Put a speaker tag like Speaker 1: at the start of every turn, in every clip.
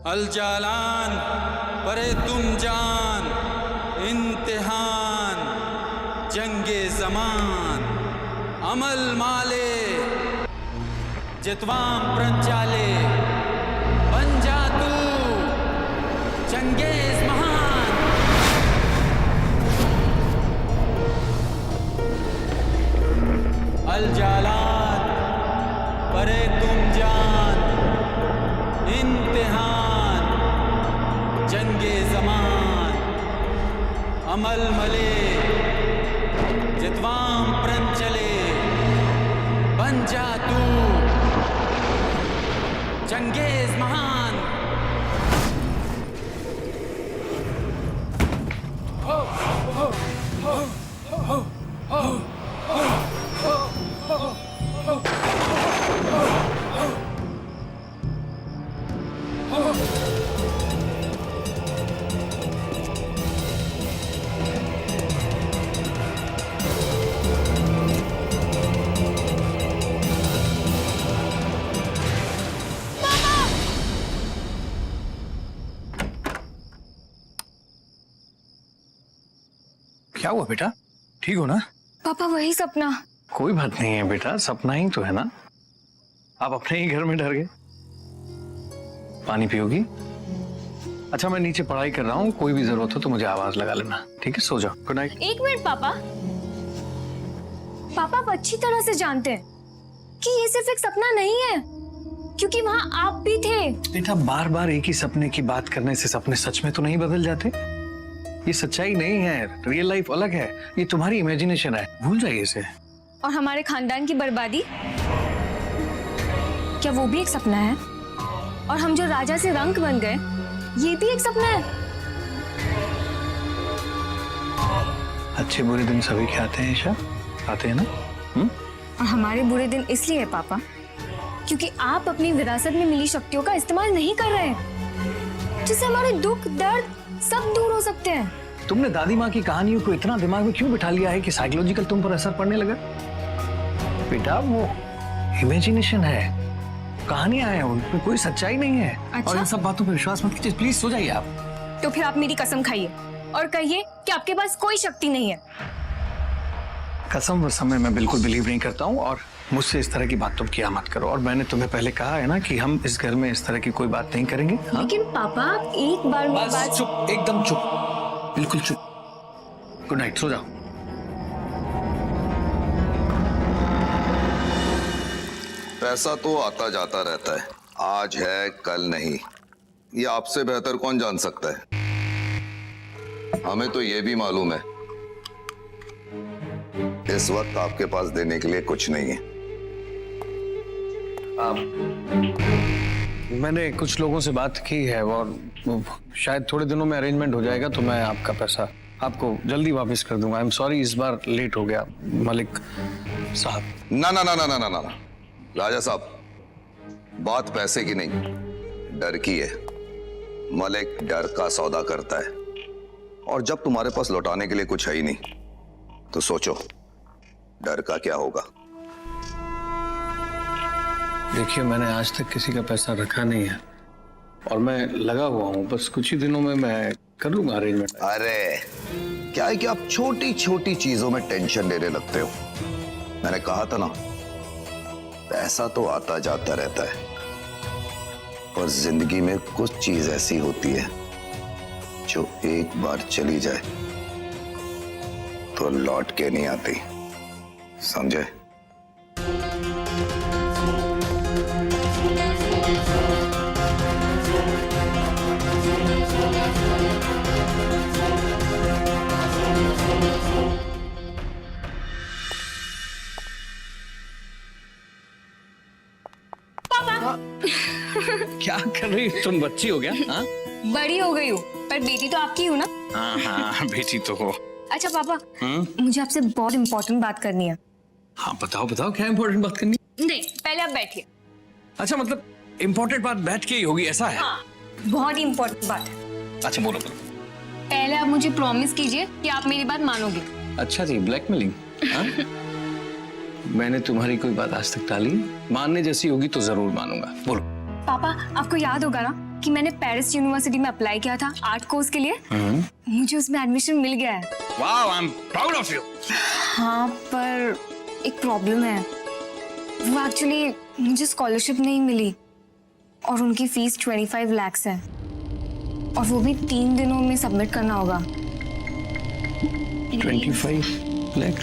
Speaker 1: अल जालान परे तुम जान इम्तिहान जंगे जमान अमल माले जितवाम प्रंचाले बन जा तू चंगेज महान। अल जालान परे तुम जान इम्तिहान जंगे जमान अमल मले जितवाम प्रंचले बन जा तू चंगेज महान।
Speaker 2: क्या हुआ बेटा, ठीक हो ना?
Speaker 3: पापा वही सपना।
Speaker 2: कोई बात नहीं है बेटा, सपना ही तो है ना। आप अपने ही घर में डर गए। पानी पियोगी? अच्छा मैं नीचे पढ़ाई कर रहा हूँ, कोई भी जरूरत हो तो मुझे आवाज लगा लेना, ठीक है? सो जाओ, गुड नाइट।
Speaker 3: एक मिनट पापा, पापा आप अच्छी तरह से जानते हैं कि ये सिर्फ एक सपना नहीं है, क्योंकि वहाँ आप भी थे।
Speaker 2: बेटा बार बार एक ही सपने की बात करने से सपने सच में तो नहीं बदल जाते। ये सच्चाई नहीं है, रियल लाइफ अलग है, ये तुम्हारी इमेजिनेशन है, भूल जाइए इसे।
Speaker 3: और हमारे खानदान की बर्बादी, क्या वो भी एक सपना है? और हम जो राजा से रंक बन गए, ये भी एक सपना है।
Speaker 2: अच्छे बुरे दिन सभी के आते हैं ईशा, आते हैं ना?
Speaker 3: और हमारे बुरे दिन इसलिए है पापा, क्योंकि आप अपनी विरासत में मिली शक्तियों का इस्तेमाल नहीं कर रहे हैं, जिससे हमारे दुख दर्द सब दूर हो सकते हैं।
Speaker 2: तुमने दादी माँ की कहानियों को इतना दिमाग में क्यों बिठा लिया है कि साइकोलॉजिकल तुम पर असर पड़ने लगा? बेटा वो इमेजिनेशन है, कहानियां हैं, उनमें कोई सच्चाई नहीं है।
Speaker 3: अच्छा?
Speaker 2: और इन सब बातों पर विश्वास मत कीजिए, प्लीज सो जाइए आप।
Speaker 3: तो फिर आप मेरी कसम खाइए और कहिए कि आपके पास कोई शक्ति नहीं है।
Speaker 2: कसम वसम में मैं बिल्कुल बिलीव नहीं करता हूँ, और मुझसे इस तरह की बात तुम किया मत करो। और मैंने तुम्हें पहले कहा है ना कि हम इस घर में इस तरह की कोई बात नहीं करेंगे। हाँ?
Speaker 3: लेकिन पापा आप एक बार में बात।
Speaker 2: चुप, एकदम चुप, बिल्कुल चुप। गुड नाइट, सो जाओ।
Speaker 4: पैसा तो आता जाता रहता है, आज है कल नहीं, ये आपसे बेहतर कौन जान सकता है। हमें तो ये भी मालूम है इस वक्त आपके पास देने के लिए कुछ नहीं है।
Speaker 2: मैंने कुछ लोगों से बात की है और शायद थोड़े दिनों में अरेंजमेंट हो जाएगा, तो मैं आपका पैसा आपको जल्दी वापस कर दूंगा। आई एम सॉरी इस बार लेट हो गया मलिक साहब।
Speaker 4: ना ना ना ना ना ना ना राजा साहब, बात पैसे की नहीं, डर की है। मलिक डर का सौदा करता है, और जब तुम्हारे पास लौटाने के लिए कुछ है ही नहीं, तो सोचो डर का क्या होगा।
Speaker 2: देखिए मैंने आज तक किसी का पैसा रखा नहीं है, और मैं लगा हुआ हूँ, बस कुछ ही दिनों में मैं कर लूंगा अरेंजमेंट।
Speaker 4: अरे क्या है कि आप छोटी छोटी चीजों में टेंशन लेने लगते हो। मैंने कहा था ना, पैसा तो आता जाता रहता है, पर जिंदगी में कुछ चीज ऐसी होती है जो एक बार चली जाए तो लौट के नहीं आती, समझे?
Speaker 2: क्या कर रही हो तुम, बच्ची हो गया? हाँ
Speaker 3: बड़ी हो गई हूँ, पर बेटी तो आपकी हूँ ना।
Speaker 2: हाँ बेटी तो हो।
Speaker 3: अच्छा पापा, मुझे आपसे बहुत इम्पोर्टेंट बात करनी है।
Speaker 2: हाँ बताओ बताओ, क्या इम्पोर्टेंट बात करनी?
Speaker 3: नहीं, पहले आप बैठिए।
Speaker 2: अच्छा मतलब इम्पोर्टेंट बात बैठ के ही होगी, ऐसा है?
Speaker 3: हाँ, बहुत ही इम्पोर्टेंट बात है।
Speaker 2: अच्छा बोलो।
Speaker 3: पहले आप मुझे प्रॉमिस कीजिए कि आप मेरी बात मानोगे।
Speaker 2: अच्छा जी, ब्लैकमेलिंग? मैंने तुम्हारी कोई बात आज तक टाली? मानने जैसी होगी तो जरूर मानूंगा, बोलो।
Speaker 3: पापा आपको याद होगा ना, कि मैंने पेरिस यूनिवर्सिटी में अप्लाई किया था आर्ट कोर्स के लिए। मुझे उसमें एडमिशन मिल गया है।
Speaker 2: Wow, I am proud of you.
Speaker 3: हाँ, पर एक प्रॉब्लम है। वो एक्चुअली मुझे स्कॉलरशिप नहीं मिली और उनकी फीस 25 लाख है और वो भी 3 दिनों में सबमिट करना होगा।
Speaker 2: 25 लाख?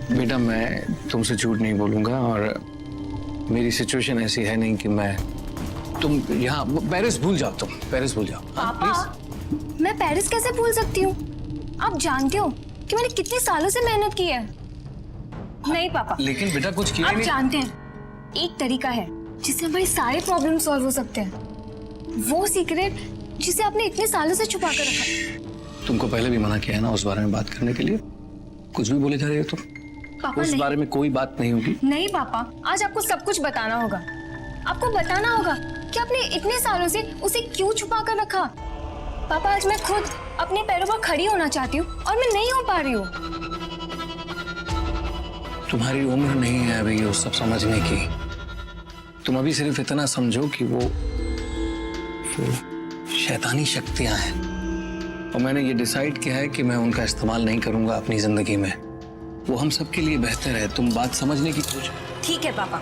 Speaker 2: बेटा मैं तुमसे झूठ नहीं बोलूंगा और मेरी सिचुएशन ऐसी है नहीं कि तुम यहाँ पेरिस भूल जाओ। तुम पेरिस भूल जाओ।
Speaker 3: पापा, मैं पेरिस कैसे भूल सकती हूँ? आप जानते हो कि मैंने कितने सालों से मेहनत की है। नहीं पापा,
Speaker 2: लेकिन बेटा कुछ किया
Speaker 3: आप
Speaker 2: नहीं।
Speaker 3: जानते हैं एक तरीका है जिससे हमारे सारे प्रॉब्लम सॉल्व हो सकते हैं। वो सीक्रेट जिसे आपने इतने सालों से छुपा कर रखा।
Speaker 2: तुमको पहले भी मना किया है ना उस बारे में बात करने के लिए। कुछ भी बोले जा रही हो तुम।
Speaker 3: पापा
Speaker 2: उस बारे में कोई बात नहीं होगी।
Speaker 3: नहीं पापा, आज आपको सब कुछ बताना होगा। आपको बताना होगा कि आपने इतने सालों से उसे क्यों छुपा कर रखा। पापा, आज मैं खुद अपने पैरों पर खड़ी होना चाहती हूँ और मैं नहीं हो पा रही हूँ।
Speaker 2: तुम्हारी उम्र नहीं है अभी ये सब समझने की। तुम अभी सिर्फ इतना समझो कि वो शैतानी शक्तियां हैं और मैंने ये डिसाइड किया है कि मैं उनका इस्तेमाल नहीं करूंगा अपनी जिंदगी में। वो हम सबके लिए बेहतर है। तुम बात समझने की कोशिश।
Speaker 3: ठीक है पापा,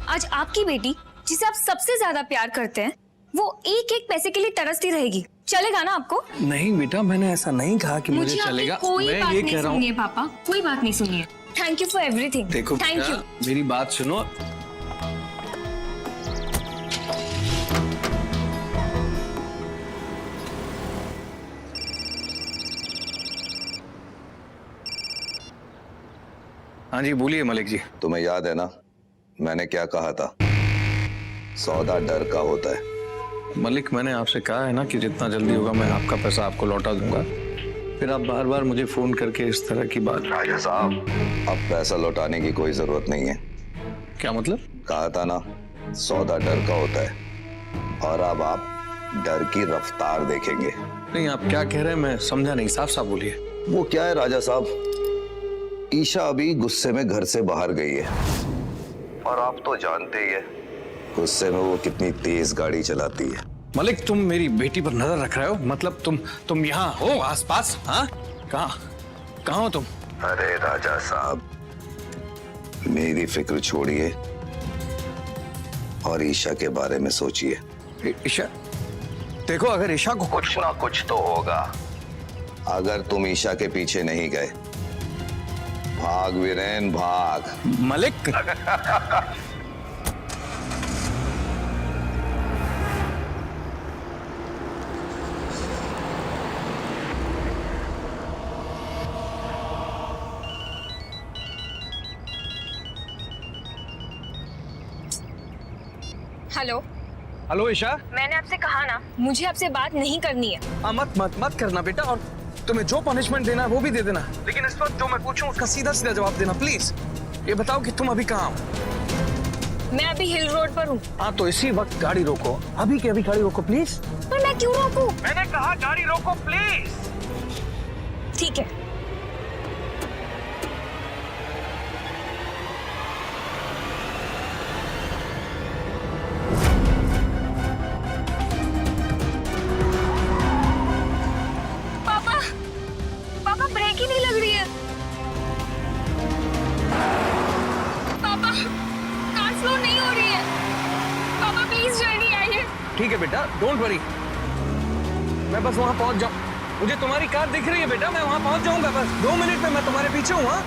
Speaker 3: आज आपकी बेटी जिसे आप सबसे ज्यादा प्यार करते हैं वो एक एक पैसे के लिए तरसती रहेगी। चलेगा ना आपको?
Speaker 2: नहीं बेटा, मैंने ऐसा नहीं कहा कि मुझे चलेगा।
Speaker 3: कोई
Speaker 2: मैं
Speaker 3: बात
Speaker 2: ये
Speaker 3: नहीं
Speaker 2: कह रहा हूँ।
Speaker 3: सुनिए पापा, कोई बात नहीं सुनिए। Thank you for everything.
Speaker 2: देखो
Speaker 3: थैंक यू।
Speaker 2: मेरी बात सुनो। हाँ जी बोलिए मलिक जी।
Speaker 4: तुम्हें याद है ना मैंने क्या कहा था? सौदा डर का होता है।
Speaker 2: मलिक, मैंने आपसे कहा है ना कि जितना जल्दी होगा मैं आपका पैसा आपको लौटा दूंगा। फिर आप बार बार मुझे फोन करके इस तरह की बात।
Speaker 4: राजा साहब, अब पैसा लौटाने की कोई जरूरत नहीं है।
Speaker 2: क्या मतलब?
Speaker 4: कहा था ना सौदा डर का होता है और अब आप डर की रफ्तार देखेंगे।
Speaker 2: नहीं, आप क्या कह रहे हैं मैं समझा नहीं। साफ साफ बोलिए।
Speaker 4: वो क्या है राजा साहब, ईशा अभी गुस्से में घर से बाहर गई है और आप तो जानते ही है गुस्से में वो कितनी तेज गाड़ी चलाती है।
Speaker 2: मलिक, तुम मेरी बेटी पर नजर रख रहे हो? मतलब तुम यहाँ हो आसपास? हाँ, कहाँ हो तुम?
Speaker 4: अरे राजा साहब, मेरी फिक्र छोड़िए और ईशा के बारे में सोचिए।
Speaker 2: ईशा? देखो, अगर ईशा को
Speaker 4: कुछ ना कुछ तो होगा। अगर तुम ईशा के पीछे नहीं गए, भाग वीरेन भाग।
Speaker 2: मलिक
Speaker 3: हेलो।
Speaker 2: हेलो ईशा।
Speaker 3: मैंने आपसे कहा ना मुझे आपसे बात नहीं करनी है।
Speaker 2: मत करना बेटा, और तुम्हें जो पनिशमेंट देना है वो भी दे देना, लेकिन इस वक्त जो मैं पूछूं उसका सीधा सीधा जवाब देना प्लीज। ये बताओ कि तुम अभी कहाँ हो?
Speaker 3: मैं अभी हिल रोड पर हूँ।
Speaker 2: हाँ, तो इसी वक्त गाड़ी रोको। अभी के अभी गाड़ी रोको प्लीज।
Speaker 3: पर मैं क्यों रोकूं?
Speaker 2: मैंने कहा गाड़ी रोको प्लीज।
Speaker 3: ठीक है। पापा ब्रेक ही नहीं लग रही है। पापा कार स्लो नहीं हो रही है। पापा प्लीज जल्दी आइए।
Speaker 2: ठीक है बेटा, डोंट वरी। मैं बस वहां पहुंच जाऊं। मुझे तुम्हारी कार दिख रही है बेटा, मैं वहां पहुंच जाऊंगा। बस 2 मिनट में मैं तुम्हारे पीछे हूँ। हाँ,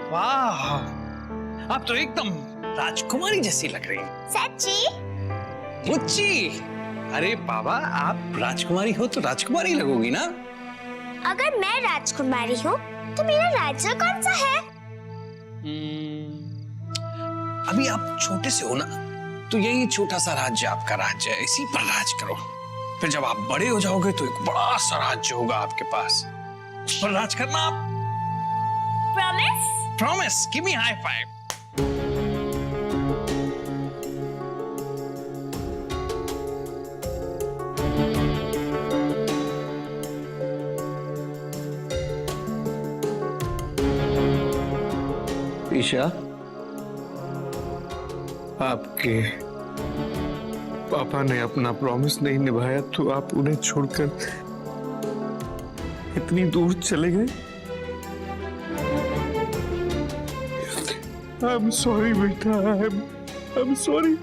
Speaker 2: वाह, आप तो एकदम राजकुमारी जैसी लग रही हैं।
Speaker 5: सच्ची?
Speaker 2: मुच्ची, अरे बाबा, आप राजकुमारी हो तो राजकुमारी लगोगी ना।
Speaker 5: अगर मैं राजकुमारी हूँ तो मेरा राज्य कौन सा है?
Speaker 2: अभी आप छोटे से हो ना, तो यही छोटा सा राज्य आपका राज्य है, इसी पर राज करो। फिर जब आप बड़े हो जाओगे तो एक बड़ा सा राज्य होगा आपके पास, उस पर राज करना आप।
Speaker 5: Promise?
Speaker 2: Promise, give me high five. Isha, आपके पापा ने अपना प्रॉमिस नहीं निभाया तो आप उन्हें छोड़कर इतनी दूर चले गए। I'm sorry बेटा, I'm sorry।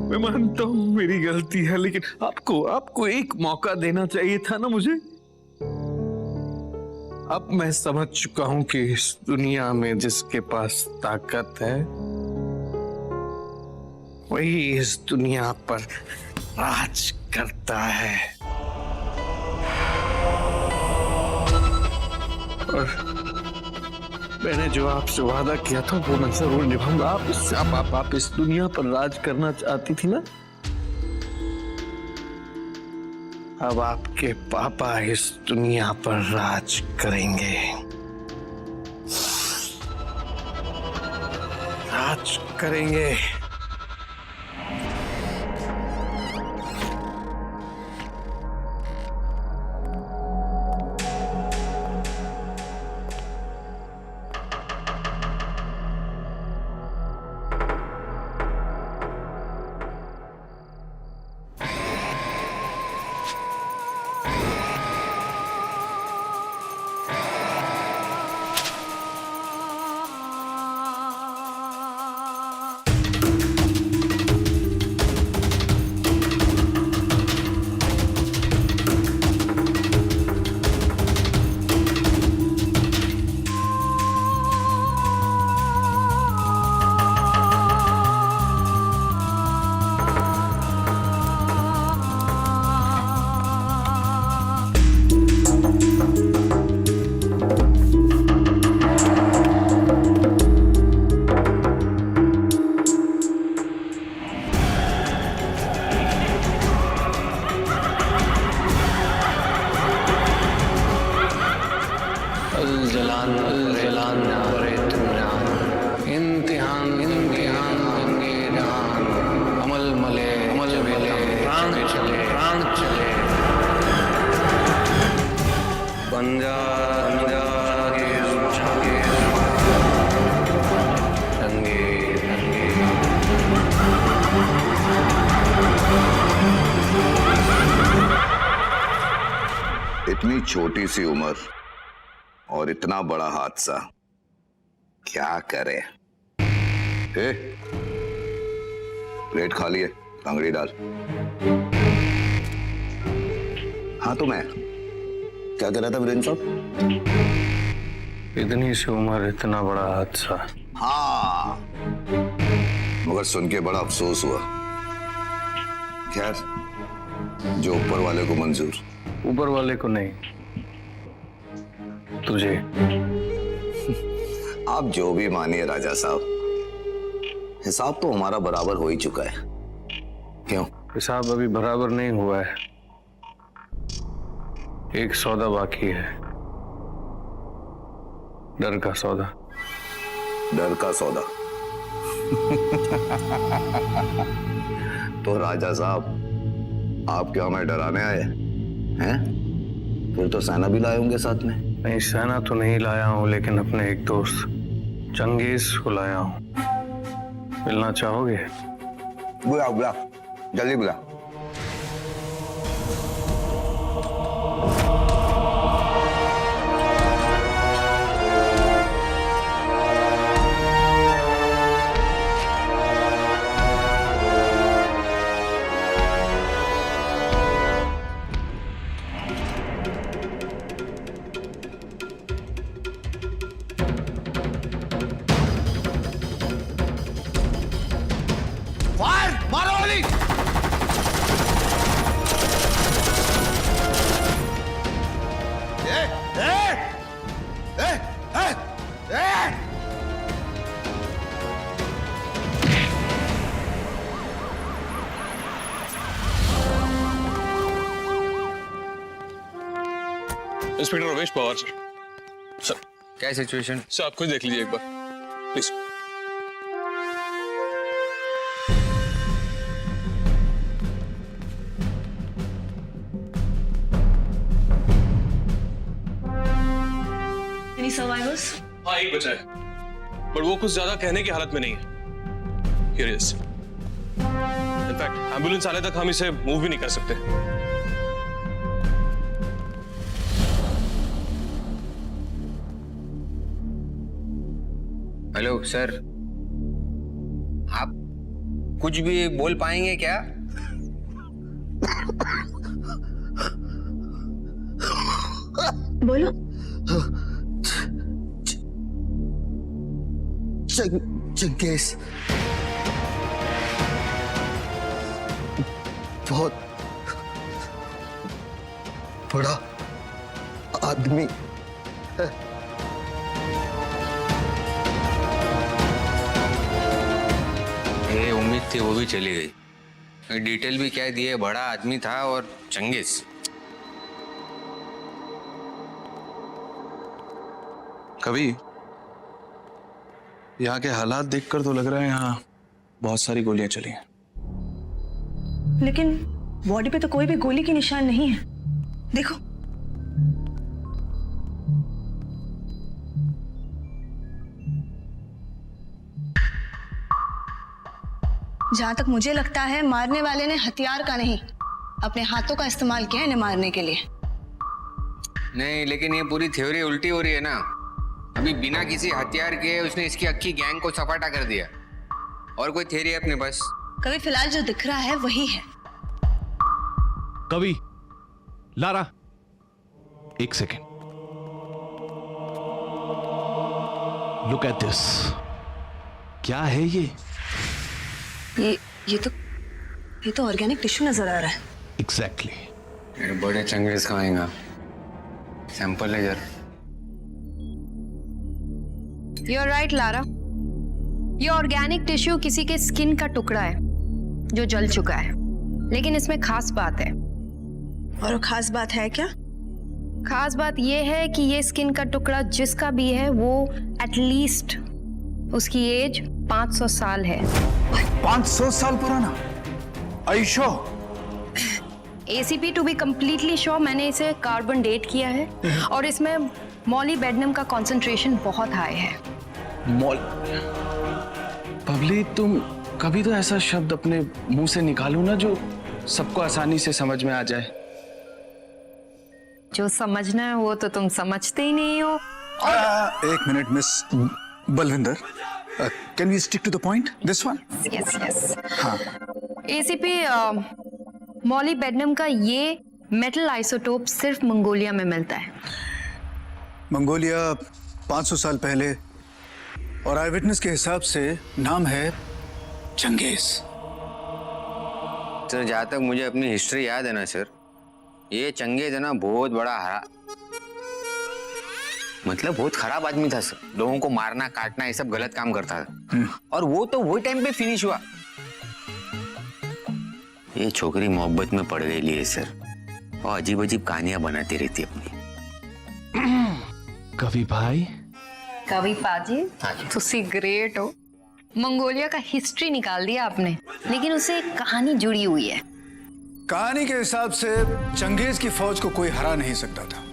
Speaker 2: मैं मानता हूँ मेरी गलती है, लेकिन आपको एक मौका देना चाहिए था ना मुझे। अब मैं समझ चुका हूं कि इस दुनिया में जिसके पास ताकत है वही इस दुनिया पर राज करता है। और मैंने जो आपसे वादा किया था वो मैं जरूर निभाऊंगा। आप इस दुनिया पर राज करना चाहती थी ना, अब आपके पापा इस दुनिया पर राज करेंगे, राज करेंगे।
Speaker 4: इतनी छोटी सी उम्र और इतना बड़ा हादसा, क्या करे। प्लेट खाली है, टंगड़ी डाल। हाँ तो मैं क्या कह रहा था वीरेंद्र साहब?
Speaker 2: इतनी सी उम्र इतना बड़ा हादसा।
Speaker 4: हाँ, मगर सुन के बड़ा अफसोस हुआ। खैर, जो ऊपर वाले को मंजूर।
Speaker 2: ऊपर वाले को नहीं, तुझे।
Speaker 4: आप जो भी मानिए राजा साहब, हिसाब तो हमारा बराबर हो ही चुका है। क्यों?
Speaker 2: हिसाब अभी बराबर नहीं हुआ है, एक सौदा बाकी है, डर का सौदा।
Speaker 4: डर का सौदा? तो राजा साहब, आप क्या हमें डराने आए हैं? फिर तो सेना भी लाए होंगे साथ में।
Speaker 2: नहीं, सेना तो नहीं लाया हूं, लेकिन अपने एक दोस्त चंगेज को लाया हूं। मिलना चाहोगे?
Speaker 4: बुलाओ बुलाओ, जल्दी बुलाओ।
Speaker 6: Inspector Ramesh Pawar sir. Sir
Speaker 7: क्या सिचुएशन?
Speaker 6: सर आप खुद देख लीजिए एक बार प्लीज।
Speaker 8: Any survivors?
Speaker 6: हाँ एक बचा है, बट वो कुछ ज्यादा कहने की हालत में नहीं है। Here he is. In fact ambulance आने तक हम इसे मूव भी नहीं कर सकते।
Speaker 7: हेलो सर, आप कुछ भी बोल पाएंगे क्या?
Speaker 8: बोलो।
Speaker 4: चंगेज बहुत बड़ा आदमी है।
Speaker 7: ये उम्मीद थी वो भी चली गई। डिटेल भी क्या दिए, बड़ा आदमी था और चंगेज।
Speaker 9: कवि, यहाँ के हालात देखकर तो लग रहा है यहाँ बहुत सारी गोलियां चली हैं।
Speaker 8: लेकिन बॉडी पे तो कोई भी गोली की निशान नहीं है। देखो। जहां तक मुझे लगता है मारने वाले ने हथियार का नहीं, अपने हाथों का इस्तेमाल किया इन्हें मारने के लिए।
Speaker 7: नहीं, लेकिन ये पूरी थ्योरी उल्टी हो रही है ना। अभी बिना किसी हथियार के उसने इसकी अक्की गैंग को सपाटा कर दिया। और कोई थ्योरी है अपने पास?
Speaker 8: कभी फिलहाल जो दिख रहा है वही है।
Speaker 10: कवि, लारा, एक सेकेंड। Look at this. क्या है ये
Speaker 8: तो ऑर्गेनिक टिश्यू नजर आ रहा है।
Speaker 10: एग्जैक्टली।
Speaker 7: मेरे बड़े चंगेज कहाँ आएगा? सैंपल ले जरा।
Speaker 11: You're right, Lara. ये ऑर्गेनिक टिश्यू किसी के स्किन का टुकड़ा है जो जल चुका है, लेकिन इसमें खास बात है।
Speaker 8: और वो खास बात है क्या?
Speaker 11: खास बात ये है कि ये स्किन का टुकड़ा जिसका भी है वो एटलीस्ट उसकी एज 500 साल है।
Speaker 9: 500 साल पुराना? Are you sure?
Speaker 11: ACP to be completely sure, मैंने इसे कार्बन डेट किया है और इसमें मॉलीबेडनम का कॉन्सेंट्रेशन बहुत हाई है।
Speaker 9: पब्ली, तुम कभी तो ऐसा शब्द अपने मुंह से निकालो ना जो सबको आसानी से समझ में आ जाए।
Speaker 11: जो समझना है वो तो तुम समझते ही नहीं हो।
Speaker 9: एक minute miss Balwinder, can we stick to the point? This one?
Speaker 11: Yes yes.
Speaker 9: हाँ।
Speaker 11: ACP मॉलीबेडनम का ये मेटल आइसोटोप सिर्फ मंगोलिया में मिलता है।
Speaker 12: मंगोलिया 500 साल पहले, और आई विटनेस के हिसाब से नाम है चंगेज।
Speaker 7: सर जहाँ तक मुझे अपनी हिस्ट्री याद है ना सर, ये चंगेज है ना बहुत बड़ा मतलब बहुत खराब आदमी था सर। लोगों को मारना काटना ये सब गलत काम करता था। और वो तो वही टाइम पे फिनिश हुआ। ये छोकरी मोहब्बत में पड़ गई है सर, और अजीब अजीब कहानियां बनाती रहती अपनी।
Speaker 10: कवि भाई,
Speaker 11: कवि पाजी, तुसी ग्रेट हो। मंगोलिया का हिस्ट्री निकाल दिया आपने, लेकिन उससे एक कहानी जुड़ी हुई है।
Speaker 12: कहानी के हिसाब से चंगेज की फौज को कोई हरा नहीं सकता था,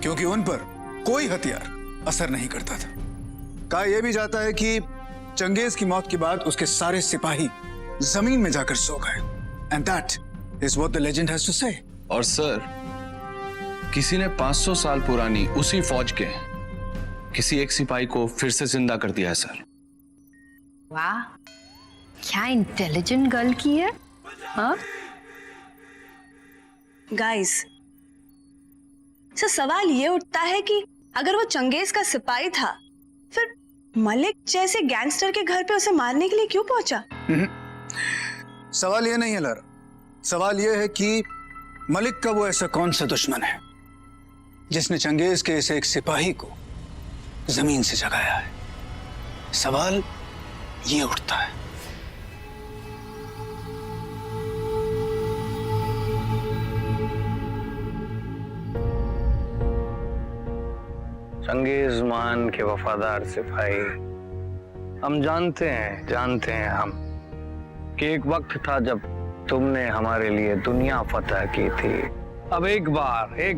Speaker 12: क्योंकि उन पर कोई हथियार असर नहीं करता था। कहा यह भी जाता है कि चंगेज की मौत के बाद उसके सारे सिपाही जमीन में जाकर सो गए। And that is what the legend has to say.
Speaker 9: और सर, किसी ने 500 साल पुरानी उसी फौज के किसी एक सिपाही को फिर से जिंदा कर दिया है सर।
Speaker 11: वाह, क्या इंटेलिजेंट गर्ल की है। हाँ
Speaker 8: गाइस, सर सवाल ये उठता है कि अगर वो चंगेज का सिपाही था, फिर मलिक जैसे गैंगस्टर के घर पे उसे मारने के लिए क्यों पहुंचा?
Speaker 12: सवाल ये नहीं है लारा, सवाल ये है कि मलिक का वो ऐसा कौन सा दुश्मन है जिसने चंगेज के इस एक सिपाही को जमीन से जगाया है। सवाल ये उठता है।
Speaker 2: चंगेज मान के वफादार सिपाही, हम जानते हैं हम कि एक वक्त था जब तुमने हमारे लिए दुनिया फतह की थी। अब एक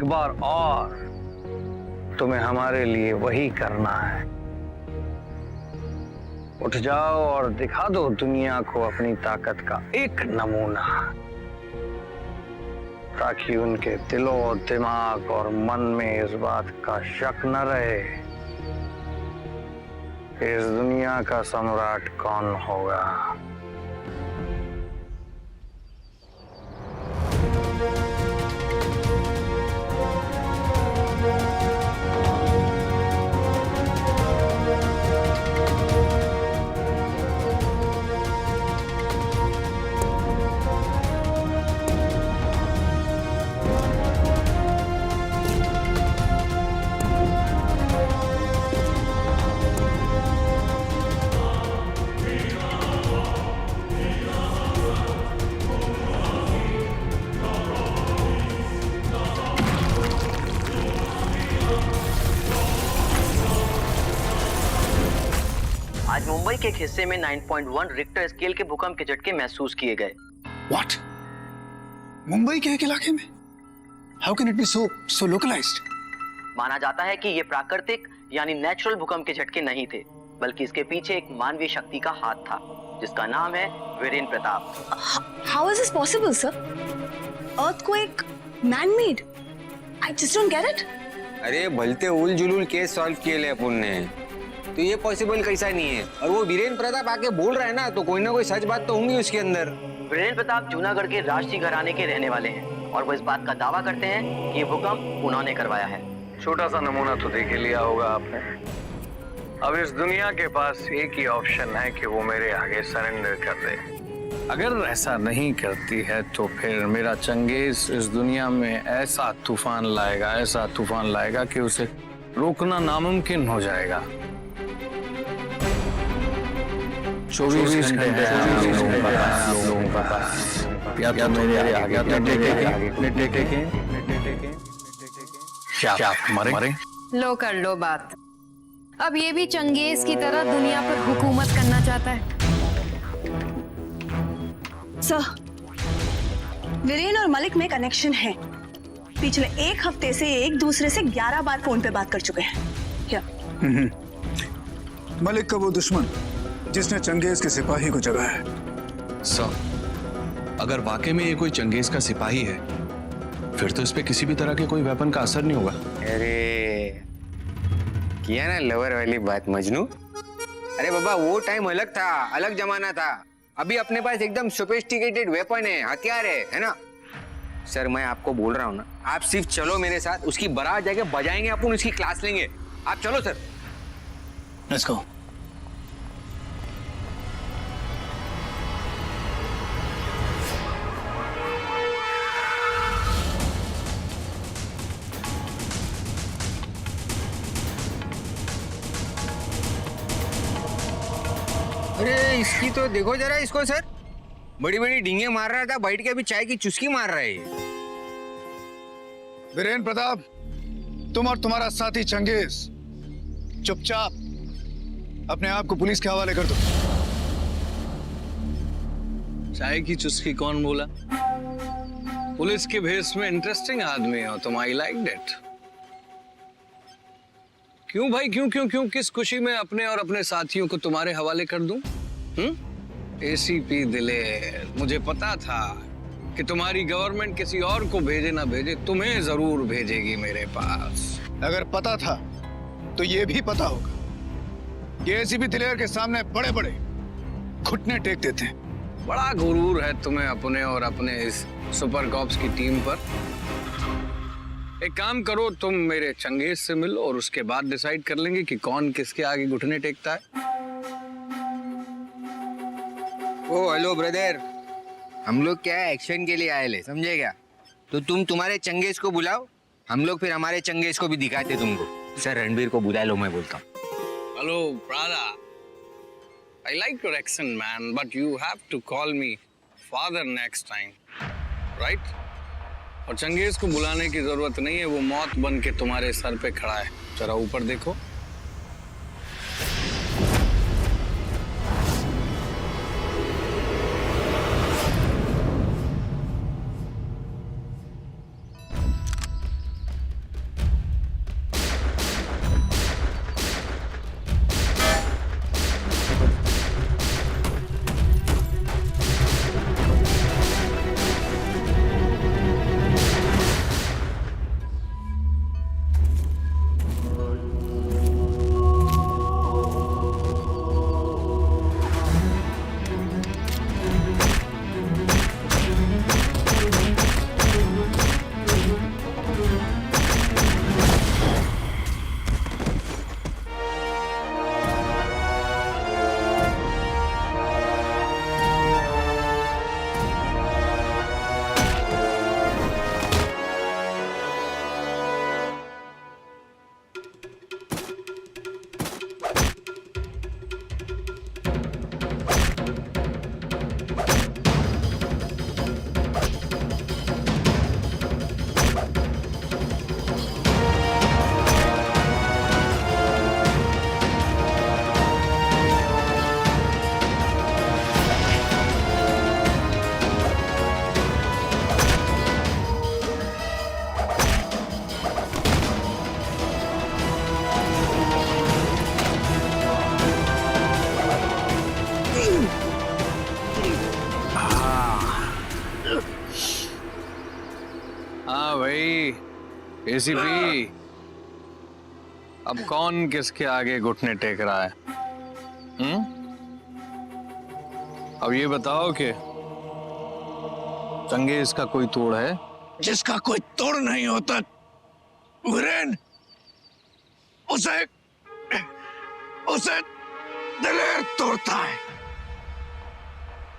Speaker 2: बार और तुम्हें हमारे लिए वही करना है। उठ जाओ और दिखा दो दुनिया को अपनी ताकत का एक नमूना, ताकि उनके दिलो दिमाग और मन में इस बात का शक न रहे इस दुनिया का सम्राट कौन होगा।
Speaker 13: आज मुंबई के एक हिस्से में 9.1 रिक्टर स्केल के भूकंप के झटके महसूस किए गए।
Speaker 12: What? मुंबई के एक इलाके में? How can it be so localized?
Speaker 13: माना जाता है कि ये प्राकृतिक यानी नेचुरल भूकंप के झटके नहीं थे, बल्कि इसके पीछे एक मानवीय शक्ति का हाथ था, जिसका नाम है Virendra Pratap.
Speaker 8: How is this possible, sir? Earthquake, man-made. I just don't get it.
Speaker 7: अरे भलते उल जुलूल केस सॉल्व किए ले अपन ने, तो ये पॉसिबल कैसा नहीं है। और वो वीरेंद्र प्रताप आके बोल रहा है ना, तो कोई ना कोई सच बात तो होंगी उसके अंदर।
Speaker 13: वीरेंद्र प्रताप जूनागढ़ के राजसी घराने के रहने वाले हैं और वो इस बात का दावा करते हैं कि ये भूकंप उन्होंने करवाया है।
Speaker 2: छोटा सा नमूना तो देख ही लिया होगा आपने। अब इस दुनिया के पास एक ही ऑप्शन है कि वो मेरे आगे सरेंडर कर दे। अगर ऐसा नहीं करती है तो फिर मेरा चंगेज इस दुनिया में ऐसा तूफान लाएगा कि उसे रोकना नामुमकिन हो जाएगा। 24 घंटे आप लोगों के पास, या तो मेरे आगे क्या मरे?
Speaker 11: लो कर लो बात। अब ये भी चंगेज की तरह दुनिया पर हुकूमत करना चाहता है।
Speaker 8: सर, वीरेन और मलिक में कनेक्शन है। पिछले एक हफ्ते से एक दूसरे से 11 बार फोन पे बात कर चुके हैं।
Speaker 12: मलिक का वो दुश्मन जिसने चंगेज के सिपाही को जगाया है।
Speaker 9: सर, अगर वाकई में ये कोई चंगेज का सिपाही है, फिर तो इस पे किसी भी तरह के कोई वेपन का असर नहीं होगा।
Speaker 7: अरे किया ना लवर वाली बात मजनू। अरे बाबा, वो टाइम अलग था, अलग जमाना था। अभी अपने पास एकदम सोफिस्टिकेटेड वेपन है, हथियार है ना। सर, मैं आपको बोल रहा हूँ ना, आप सिर्फ चलो मेरे साथ, उसकी बारात जाके बजाएंगे अपन, उसकी क्लास लेंगे। आप चलो सर।
Speaker 12: Let's go.
Speaker 7: अरे इसकी तो देखो जरा इसको सर, बड़ी बड़ी डींगे मार रहा था, बैठ के अभी चाय की चुस्की मार रहा है।
Speaker 12: वीरेंद्र प्रताप, तुम और तुम्हारा साथी चंगेज चुपचाप अपने आप को पुलिस के हवाले कर दो।
Speaker 2: चाय की चुस्की कौन बोला? पुलिस के भेस में इंटरेस्टिंग आदमी हो तुम, आई लाइक दैट। क्यों भाई, क्यों किस खुशी में अपने और अपने साथियों को तुम्हारे हवाले कर दूं? एसीपी दिलेर, मुझे पता था कि तुम्हारी गवर्नमेंट किसी और को भेजे ना भेजे, तुम्हें जरूर भेजेगी मेरे पास।
Speaker 12: अगर पता था तो ये भी पता होगा कि एसीपी दिलेर के सामने बड़े बड़े घुटने टेक देते हैं।
Speaker 2: बड़ा गुरूर है तुम्हें अपने और अपने इस सुपर कॉप्स की टीम पर। एक काम करो, तुम मेरे चंगेज से मिलो और उसके बाद डिसाइड कर लेंगे कि कौन किसके आगे घुटने टेकता है।
Speaker 7: ओ हेलो ब्रदर, हम लोग क्या एक्शन के लिए आए ले, समझे क्या? तो तुम तुम्हारे चंगेज को बुलाओ, हम लोग फिर हमारे चंगेज को भी दिखाते तुमको। सर, रणबीर को बुला लो, मैं बोलता हूँ।
Speaker 2: Hello brother, I like your accent, man, but you have to call me father next time, right? और चंगेज को बुलाने की जरूरत नहीं है, वो मौत बन के तुम्हारे सर पे खड़ा है। जरा ऊपर देखो। हाँ भाई एसीपी, अब कौन किसके आगे घुटने टेक रहा है? अब ये बताओ कि चंगेज का कोई तोड़ है?
Speaker 12: जिसका कोई तोड़ नहीं होता वीरेन, उसे दिलेर तोड़ता है।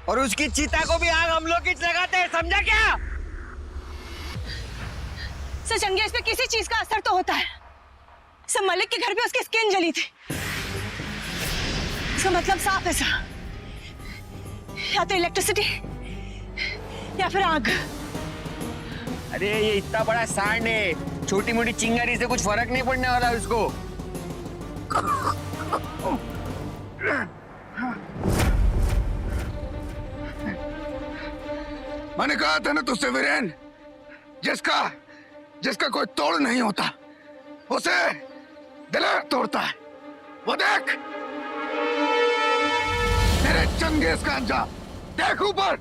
Speaker 7: और उसकी चीता को भी आग हम लोग ही लगाते हैं, समझा क्या?
Speaker 8: सर चंगेज पे किसी चीज का असर तो होता है। सर मलिक के घर पे उसकी स्किन जली थी। इसका मतलब साफ है सर, या तो इलेक्ट्रिसिटी या फिर आग।
Speaker 7: अरे ये इतना बड़ा सांड है, छोटी मोटी चिंगारी से कुछ फर्क नहीं पड़ने वाला उसको।
Speaker 12: मैंने कहा था ना तुझसे वीरेन, जिसका कोई तोड़ नहीं होता उसे दिलेर तोड़ता है। वो देख तेरे चंगेज का अंजाम, देख ऊपर।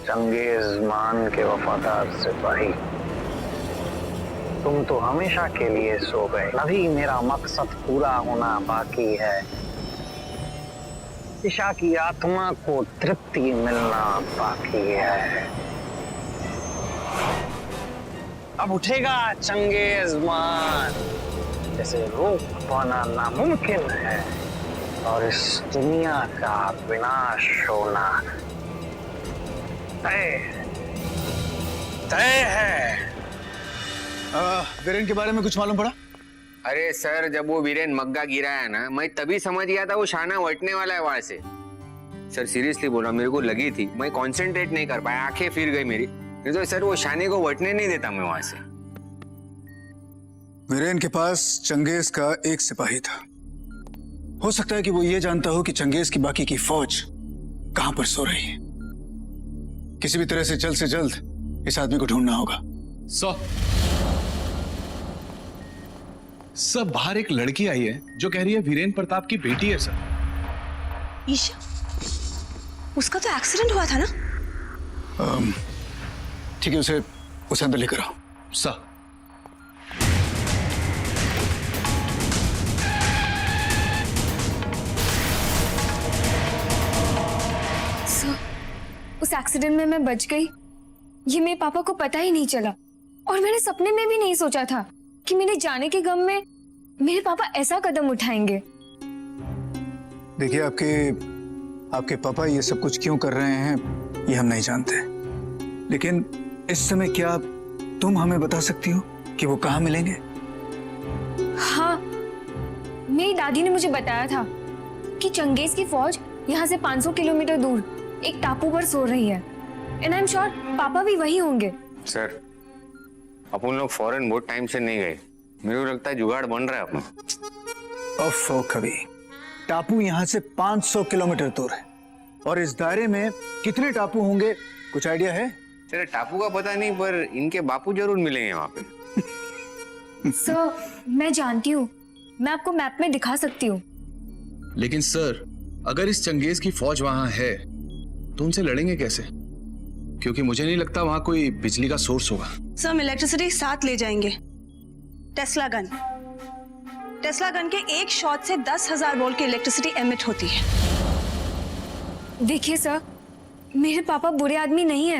Speaker 2: चंगेज मान के वफादार सिपाही, तुम तो हमेशा के लिए सो गए। अभी मेरा मकसद पूरा होना बाकी है। ईशा की आत्मा को तृप्ति मिलना बाकी है। अब उठेगा चंगेज मान, जैसे रोक पाना नामुमकिन है, और इस दुनिया का विनाश होना तय है।
Speaker 12: वीरेन के बारे में कुछ मालूम पड़ा?
Speaker 7: अरे सर, जब वो वीरेन मग्गा गिरा है ना, मैं तभी समझ गया था वो शाना वटने वाला है वहां से। सर सीरियसली बोल रहा, मेरे को लगी थी, मैं कंसंट्रेट नहीं कर पाया, आंखें फिर गई मेरी। नहीं तो सर वो शाने को वटने नहीं देता मैं वहां से।
Speaker 12: वीरेन के पास चंगेज का एक सिपाही था। हो सकता है कि वो ये जानता हो कि चंगेज की बाकी की फौज कहां पर सो रही है। किसी भी तरह से जल्द इस आदमी को ढूंढना होगा।
Speaker 9: सर बाहर एक लड़की आई है जो कह रही है वीरेन प्रताप की बेटी है सर।
Speaker 8: ईशा, उसका तो एक्सीडेंट हुआ था ना?
Speaker 12: ठीक है, उसे अंदर लेकर आओ।
Speaker 9: सर
Speaker 3: एक्सीडेंट में मैं बच गई, ये मेरे पापा को पता ही नहीं चला। और मैंने सपने में भी नहीं सोचा था कि मेरे जाने के गम में मेरे पापा ऐसा कदम उठाएंगे।
Speaker 12: देखिए, आपके पापा ये सब कुछ क्यों कर रहे हैं ये हम नहीं जानते, लेकिन इस समय क्या तुम हमें बता सकती हो कि वो कहाँ मिलेंगे?
Speaker 3: हाँ, मेरी दादी ने मुझे बताया था कि चंगेज की फौज यहाँ से 500 किलोमीटर दूर एक टापू पर सो रही है। एंड आई एम श्योर पापा भी वही होंगे।
Speaker 7: सर, अपन लोग फॉरेन बहुत टाइम से नहीं गए, मेरे को लगता है जुगाड़ बन रहा है अपना।
Speaker 12: ओफो कभी, टापू यहाँ से 500 किलोमीटर दूर है और इस दायरे में कितने टापू होंगे, कुछ आइडिया है?
Speaker 7: सर, टापू का पता नहीं, पर इनके बापू जरूर मिलेंगे वहां पे।
Speaker 3: सर, मैं जानती हूँ, मैं आपको मैप में दिखा सकती हूँ।
Speaker 9: लेकिन सर, अगर इस चंगेज की फौज वहां है तो उनसे लड़ेंगे कैसे? क्योंकि मुझे नहीं लगता वहां कोई बिजली का सोर्स होगा।
Speaker 8: सर, हम इलेक्ट्रिसिटी साथ ले जाएंगे। टेस्ला गन के एक शॉट से 10,000 वोल्ट की इलेक्ट्रिसिटी एमिट होती है।
Speaker 3: देखिए सर, मेरे पापा बुरे आदमी नहीं है।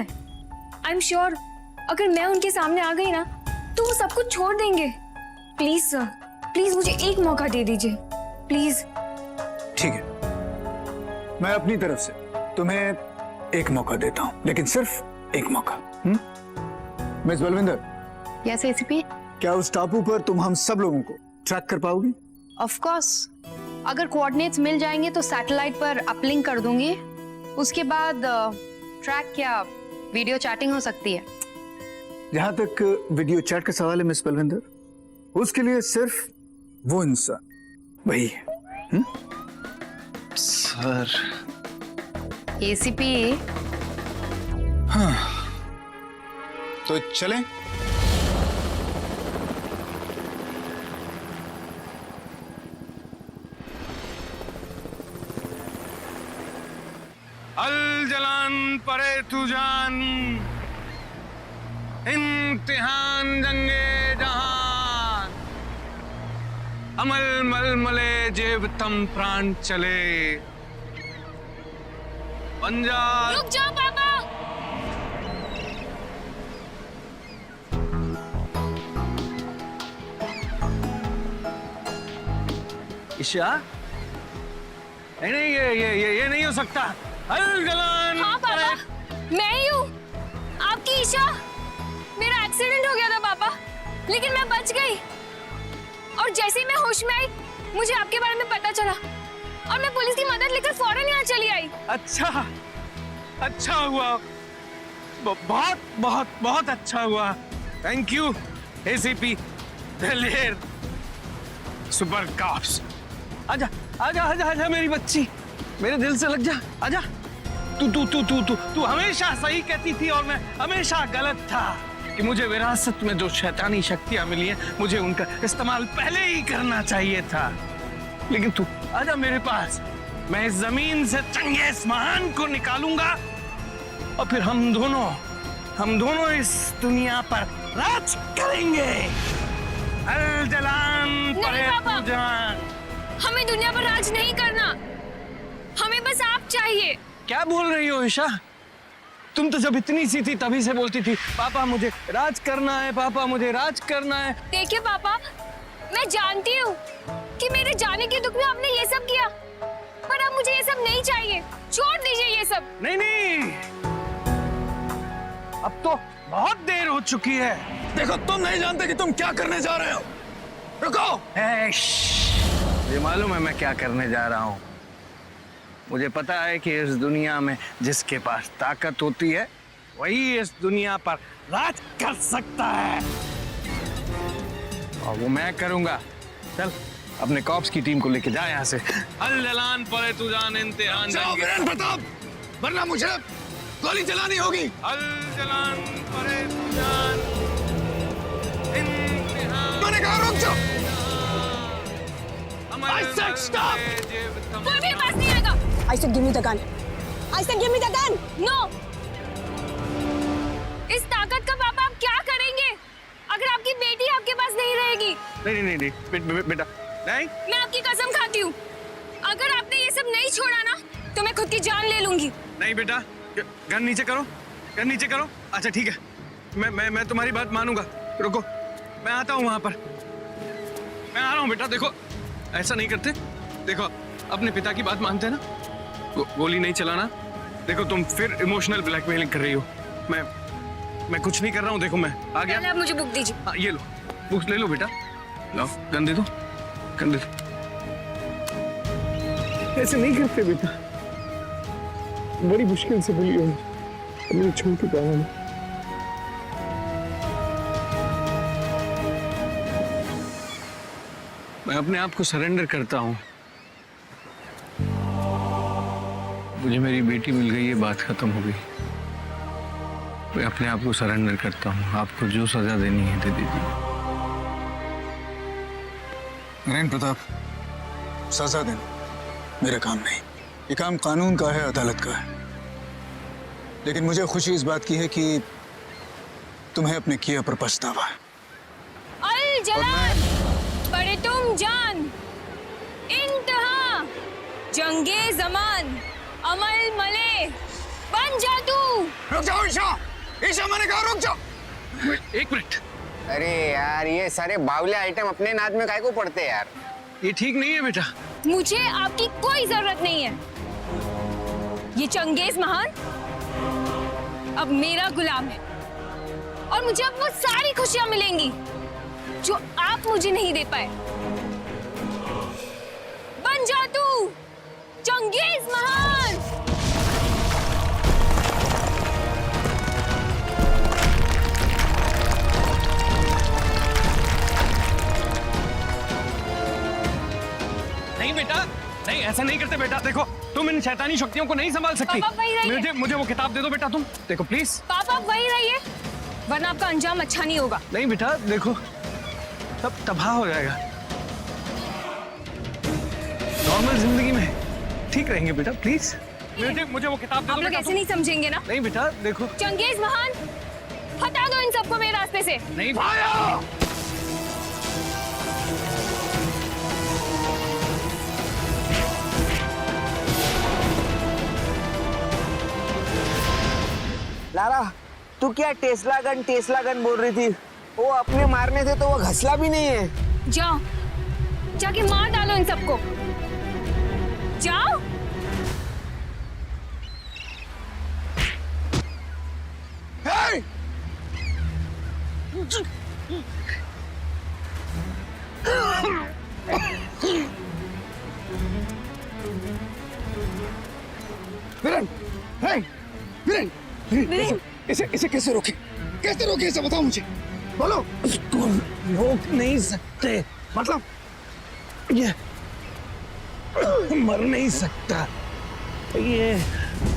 Speaker 3: आई एम श्योर अगर मैं उनके सामने आ गई ना तो वो सब कुछ छोड़ देंगे। प्लीज सर, प्लीज मुझे एक मौका दे दीजिए, प्लीज।
Speaker 12: ठीक है, मैं अपनी तरफ से तुम्हें एक मौका देता हूँ, लेकिन सिर्फ एक मौका। मिस बलविंदर।
Speaker 11: Yes ACP.
Speaker 12: क्या उस टापू पर तुम हम सब लोगों को ट्रैक कर पाओगी?
Speaker 11: ऑफ कोर्स, अगर कोऑर्डिनेट्स मिल जाएंगे तो सैटेलाइट पर अपलिंक कर दूंगी। उसके बाद ट्रैक क्या वीडियो चैटिंग हो सकती है।
Speaker 12: जहां तक वीडियो चैट का सवाल है मिस बलविंदर, उसके लिए सिर्फ वो इंसान वही है।
Speaker 2: सर।
Speaker 11: एसीपी।
Speaker 12: हाँ, तो चलें?
Speaker 2: अल जलान परे तू जान, इम्तिहान जंगे जहान, अमल मल मले जेब तम प्राण चले, पंजाब।
Speaker 3: रुक जाओ पापा।
Speaker 2: ईशा, नहीं नहीं, ये नहीं हो सकता। अल जलान।
Speaker 3: हाँ पापा, मैं ही हूँ आपकी ईशा। मेरा एक्सीडेंट हो गया था पापा, लेकिन मैं बच गई। और जैसे ही मैं होश में आई, मुझे आपके बारे में पता चला और मैं पुलिस की मदद लेकर फौरन यहाँ चली आई।
Speaker 2: अच्छा, अच्छा हुआ, बहुत बहुत बहुत अच्छा हुआ। थैंक यू एसीपी दिलेर सुपर कॉप्स। आजा आजा आजा आजा मेरी बच्ची, मेरे दिल से लग जा, आजा। तू हमेशा सही कहती थी और मैं हमेशा गलत था कि मुझे विरासत में जो शैतानी शक्तियां मिली हैं मुझे उनका इस्तेमाल पहले ही करना चाहिए था। लेकिन तू आजा मेरे पास, मैं इस जमीन से चंगेज महान को निकालूंगा और फिर हम दोनों इस दुनिया पर राज करेंगे। अल जलान परे तू जान।
Speaker 3: हमें दुनिया पर राज नहीं करना, हमें बस आप चाहिए।
Speaker 2: क्या बोल रही हो ईशा? तुम तो जब इतनी सी थी तभी से बोलती थी पापा मुझे राज करना है, पापा मुझे राज करना है।
Speaker 3: देखिए पापा, मैं जानती हूँ कि मेरे जाने के दुख में आपने ये सब किया, पर अब मुझे ये सब नहीं चाहिए। छोड़ दीजिए ये सब।
Speaker 2: नहीं नहीं, अब तो बहुत देर हो चुकी है। देखो, तुम नहीं जानते कि तुम क्या करने जा रहे हो। रुको। मुझे मालूम है मैं क्या करने जा रहा हूँ। मुझे पता है कि इस दुनिया में जिसके पास ताकत होती है वही इस दुनिया पर राज कर सकता है, और वो मैं करूंगा। चल अपने कॉप्स की टीम को लेके जा यहाँ से। अल जलान परे तू जान, इम्तिहान
Speaker 12: वीरेंद्र प्रताप, वरना मुझे गोली चलानी होगी।
Speaker 2: अल जलान परे तू जान, इम्तिहान।
Speaker 12: मैंने कहा रुक जाओ।
Speaker 2: I said stop!
Speaker 3: कोई भी पास नहीं आएगा।
Speaker 8: I said give me the gun. I said give me the gun.
Speaker 3: No. इस ताकत का पापा आप क्या करेंगे अगर आपकी बेटी आपके पास नहीं रहेगी?
Speaker 2: नहीं नहीं नहीं बेटा नहीं।
Speaker 3: मैं आपकी कसम खाती हूँ, अगर आपने ये सब नहीं छोड़ा ना तो मैं खुद की जान ले लूंगी।
Speaker 2: नहीं बेटा, गन नीचे करो, गन नीचे करो। अच्छा ठीक है, मैं तुम्हारी बात मानूंगा। रुको, मैं आता हूँ वहां पर, मैं आ रहा हूँ बेटा। देखो ऐसा नहीं करते, देखो अपने पिता की बात मानते हैं ना। गोली नहीं चलाना। देखो तुम फिर इमोशनल ब्लैकमेलिंग कर रही हो। मैं कुछ नहीं कर रहा हूँ। देखो मैं आ गया।
Speaker 3: आप मुझे बुक दीजिए।
Speaker 2: हाँ ये लो, बुक ले लो बेटा। लो गन दे दो, गन दे दो। ऐसे नहीं करते बेटा, बड़ी मुश्किल से बोली हो, मेरी छोटी बहन। मैं अपने आप को सरेंडर करता हूँ। मुझे मेरी बेटी मिल गई, ये बात खत्म हो गई। मैं अपने आप को सरेंडर करता हूँ। आपको जो सजा देनी है दे दीजिए।
Speaker 12: नरेंद्र प्रताप, सजा देना मेरा काम नहीं। ये काम कानून का है, अदालत का है। लेकिन मुझे खुशी इस बात की है कि तुम्हें अपने किए पर पछतावा है।
Speaker 3: अल जलाल बड़े तुम जान, इंतहा जंगे जमान, अमल मले बन जा तू।
Speaker 12: रुक जाओ ईशा, ईशा मैंने कहा रुक जाओ।
Speaker 2: एक मिनट।
Speaker 7: अरे यार, ये सारे बावले आइटम अपने नाद में काहे को पड़ते हैं यार?
Speaker 2: ये ठीक नहीं है बेटा।
Speaker 3: मुझे आपकी कोई जरूरत नहीं है। ये चंगेज महान अब मेरा गुलाम है और मुझे अब वो सारी खुशियां मिलेंगी जो आप मुझे नहीं दे पाए। बन जा तू चंगेज महान।
Speaker 2: नहीं बेटा, नहीं ऐसा नहीं करते बेटा। देखो तुम इन शैतानी शक्तियों को नहीं संभाल सकती।
Speaker 3: पापा वही रहिए।
Speaker 2: मुझे वो किताब दे दो बेटा। तुम देखो प्लीज।
Speaker 3: पापा वही रहिए, वरना आपका अंजाम अच्छा नहीं होगा।
Speaker 2: नहीं बेटा, देखो सब तबाह हो जाएगा। नॉर्मल जिंदगी में ठीक रहेंगे बेटा, प्लीज। मुझे वो किताब दे दो।
Speaker 3: आप लोग ऐसे नहीं समझेंगे ना।
Speaker 2: नहीं बेटा देखो।
Speaker 3: चंगेज महान, हटा दो इन सबको मेरे रास्ते से।
Speaker 2: नहीं
Speaker 7: लारा, तू क्या टेस्ला गन बोल रही थी? वो अपने मारने से तो वो घसला भी नहीं है।
Speaker 3: जाओ, जाके मार डालो इन सबको। जाओ।
Speaker 12: Hey! वीरेन, hey! वीरेन, इसे कैसे रोके? कैसे रोके इसे बताओ मुझे। बोलो।
Speaker 2: उसको रोक नहीं सकते।
Speaker 12: मतलब
Speaker 2: ये मर नहीं सकता, ये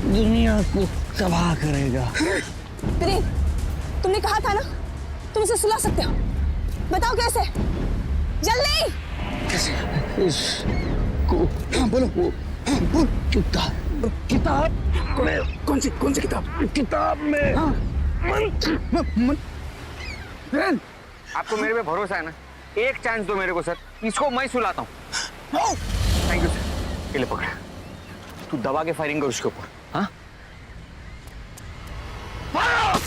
Speaker 2: दुनिया को तबाह करेगा।
Speaker 8: वीरेन, तुमने कहा था ना तुम इसे सुला सकते हो। बताओ कैसे? जल्दी।
Speaker 12: कैसे?
Speaker 2: इसको
Speaker 12: हाँ बोलो। हाँ बोल।
Speaker 2: किताब में।
Speaker 12: कौन सी किताब?
Speaker 2: किताब में
Speaker 12: हाँ।
Speaker 2: मंत्र।
Speaker 12: वीरेन,
Speaker 7: आपको मेरे पे भरोसा है ना? एक चांस दो मेरे को सर, इसको मैं सुलाता हूँ। Thank you sir. ये ले पकड़, तू दबा के फायरिंग कर उसके ऊपर। हाँ हाँ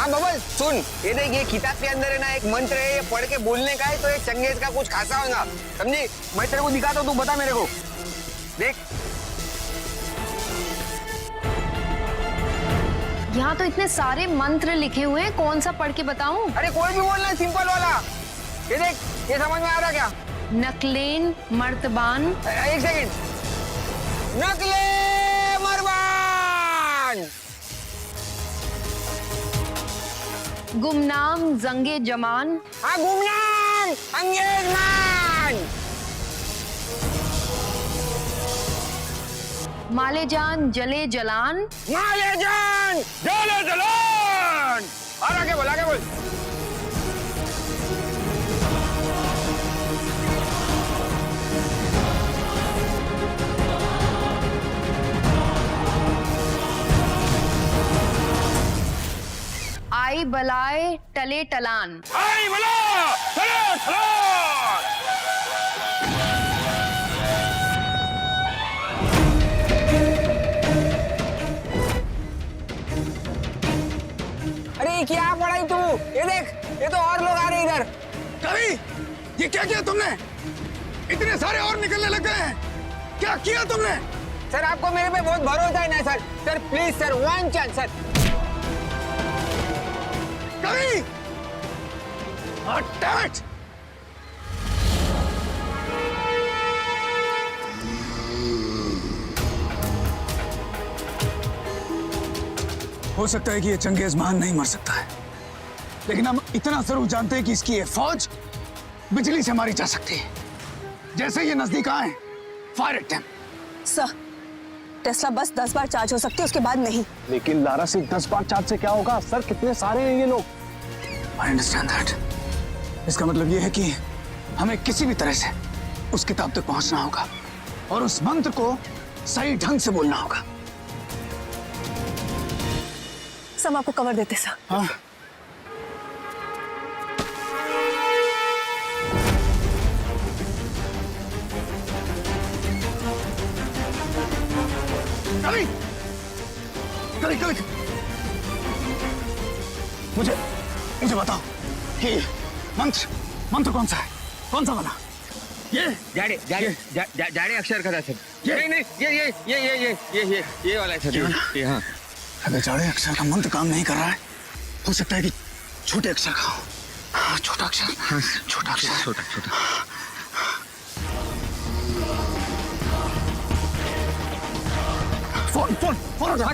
Speaker 7: बबल सुन, ये देख, ये किताब के अंदर है ना एक मंत्र है, ये पढ़ के बोलने का है तो ये चंगेज का कुछ खासा होगा, समझी? मैं तेरे को दिखाता हूँ, तू बता मेरे को। देख,
Speaker 11: यहाँ तो इतने सारे मंत्र लिखे हुए हैं, कौन सा पढ़ के बताऊं?
Speaker 7: अरे कोई भी बोलना है, सिंपल वाला। ये देख, ये समझ में आ रहा क्या?
Speaker 11: नकलेन मर्तबान।
Speaker 7: एक सेकंड। नकले मरबान,
Speaker 11: गुमनाम जंगे जमान।
Speaker 7: हाँ गुमनाम अंगेजमान,
Speaker 11: मालेजान जले जलान।
Speaker 7: मालेजान जले जलान। और आगे बोल, आगे बोल।
Speaker 11: बलाए टले टलान।
Speaker 7: अरे क्या पढ़ाई तू? ये देख, ये तो और लोग आ रहे इधर।
Speaker 12: कवि, ये क्या किया तुमने? इतने सारे और निकलने लग गए हैं। क्या किया तुमने?
Speaker 7: सर आपको मेरे पे बहुत भरोसा है ना sir? Sir please sir, one chance sir.
Speaker 12: कवि! Damn it! हो सकता है कि ये चंगेज महान नहीं मर सकता है, लेकिन हम इतना जरूर जानते हैं कि इसकी ये फौज बिजली से मारी जा सकती है। जैसे ये नजदीक आए, fire at them.
Speaker 8: Sir, Tesla बस 10 बार चार्ज हो सकती है, उसके बाद नहीं।
Speaker 12: लेकिन लारा सिर्फ 10 बार चार्ज से क्या होगा? सर कितने सारे हैं ये लोग। I understand that. इसका मतलब ये है कि हमें किसी भी तरह से उस किताब तक पहुंचना होगा और उस मंत्र को सही ढंग से बोलना होगा।
Speaker 8: सब आपको कवर देते सर।
Speaker 12: हाँ। कवि! कवि, कवि! मुझे बताओ कि मंत्र कौन सा है? कौन सा वाला?
Speaker 7: जाड़े अक्षर का था सर। नहीं, ये वाला है सर। ये हाँ।
Speaker 12: अगर जाड़े अक्षर का मंत्र काम नहीं कर रहा है, हो सकता है कि छोटे अक्षर का हो। हाँ, छोटा अक्षर। हाँ, छोटा अक्षर।
Speaker 7: छोटा।
Speaker 12: फोन उठा।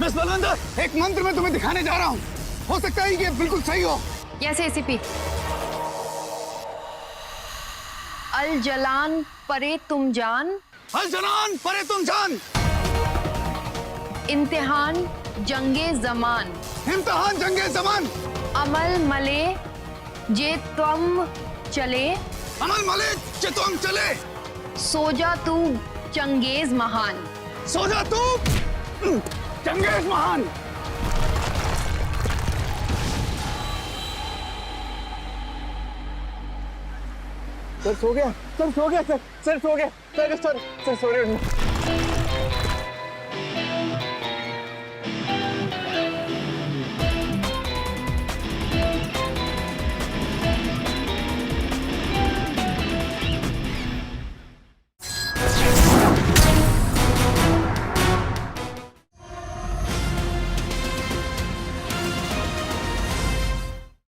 Speaker 12: मिस बलविंदर, एक मंत्र मैं तुम्हें दिखाने जा रहा हूँ। हो सकता है कि ये बिल्कुल सही हो।
Speaker 11: कैसे एसीपी? अल जलान परे तुम जान,
Speaker 12: अल जलान परे तुम जान,
Speaker 11: इम्तिहान जंगे जमान,
Speaker 12: इम्तिहान जंगे जमान,
Speaker 11: अमल मले जे तुम चले,
Speaker 12: अमल मले जे तुम चले,
Speaker 11: सोजा तू चंगेज महान,
Speaker 12: सोजा तू चंगेज महान। सर सो गया, सर सो गया, सर सो गया, सर सो रहे।